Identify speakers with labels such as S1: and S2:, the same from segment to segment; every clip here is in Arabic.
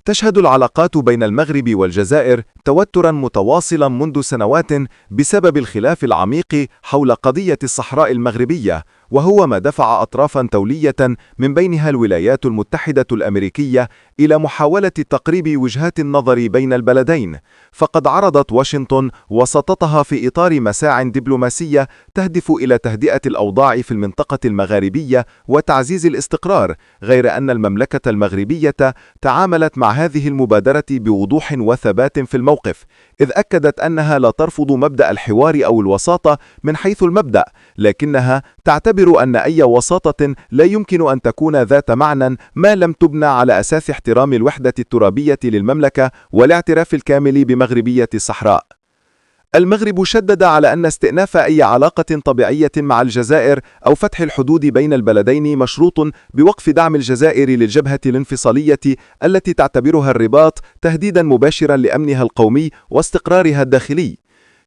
S1: تشهد العلاقات بين المغرب والجزائر توتراً متواصلاً منذ سنوات بسبب الخلاف العميق حول قضية الصحراء المغربية، وهو ما دفع أطرافاً دولية من بينها الولايات المتحدة الأمريكية إلى محاولة تقريب وجهات النظر بين البلدين. فقد عرضت واشنطن وسطتها في إطار مساع دبلوماسية تهدف إلى تهدئة الأوضاع في المنطقة المغاربية وتعزيز الاستقرار، غير أن المملكة المغربية تعاملت مع هذه المبادرة بوضوح وثبات في الموقف، إذ أكدت أنها لا ترفض مبدأ الحوار أو الوساطة من حيث المبدأ، لكنها تعتبر أن أي وساطة لا يمكن أن تكون ذات معنى ما لم تبنى على أساس احترام الوحدة الترابية للمملكة والاعتراف الكامل بمغربية الصحراء. المغرب شدد على أن استئناف أي علاقة طبيعية مع الجزائر أو فتح الحدود بين البلدين مشروط بوقف دعم الجزائر للجبهة الانفصالية التي تعتبرها الرباط تهديدا مباشرا لأمنها القومي واستقرارها الداخلي.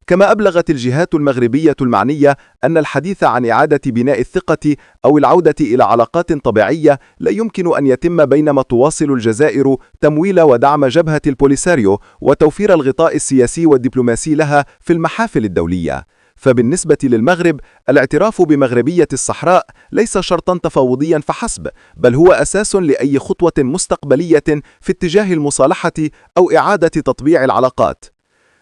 S1: كما أبلغت الجهات المغربية المعنية أن الحديث عن إعادة بناء الثقة أو العودة إلى علاقات طبيعية لا يمكن أن يتم بينما تواصل الجزائر تمويل ودعم جبهة البوليساريو وتوفير الغطاء السياسي والدبلوماسي لها في المحافل الدولية. فبالنسبة للمغرب، الاعتراف بمغربية الصحراء ليس شرطا تفاوضيا فحسب، بل هو أساس لأي خطوة مستقبلية في اتجاه المصالحة أو إعادة تطبيع العلاقات.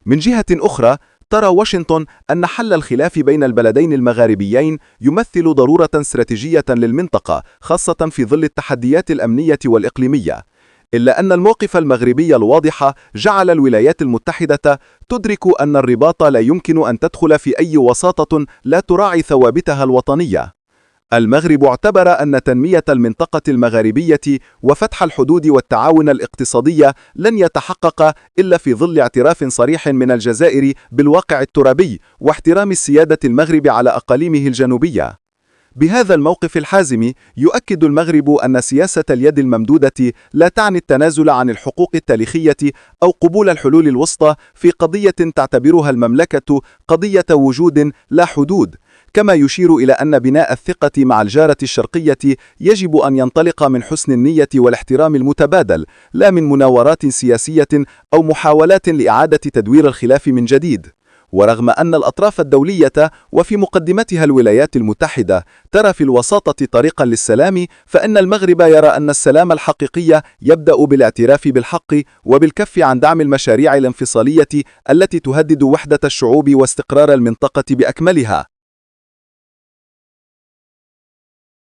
S1: من جهة أخرى، ترى واشنطن أن حل الخلاف بين البلدين المغاربيين يمثل ضرورة استراتيجية للمنطقة، خاصة في ظل التحديات الأمنية والإقليمية. إلا أن الموقف المغربي الواضح جعل الولايات المتحدة تدرك أن الرباط لا يمكن أن تدخل في أي وساطة لا تراعي ثوابتها الوطنية. المغرب اعتبر أن تنمية المنطقة المغاربية وفتح الحدود والتعاون الاقتصادي لن يتحقق إلا في ظل اعتراف صريح من الجزائر بالواقع الترابي واحترام السيادة المغرب على أقاليمه الجنوبية. بهذا الموقف الحازم يؤكد المغرب أن سياسة اليد الممدودة لا تعني التنازل عن الحقوق التاريخية أو قبول الحلول الوسطى في قضية تعتبرها المملكة قضية وجود لا حدود، كما يشير إلى أن بناء الثقة مع الجارة الشرقية يجب أن ينطلق من حسن النية والاحترام المتبادل، لا من مناورات سياسية أو محاولات لإعادة تدوير الخلاف من جديد. ورغم أن الأطراف الدولية وفي مقدمتها الولايات المتحدة ترى في الوساطة طريقا للسلام، فإن المغرب يرى أن السلام الحقيقي يبدأ بالاعتراف بالحق وبالكف عن دعم المشاريع الانفصالية التي تهدد وحدة الشعوب واستقرار المنطقة بأكملها.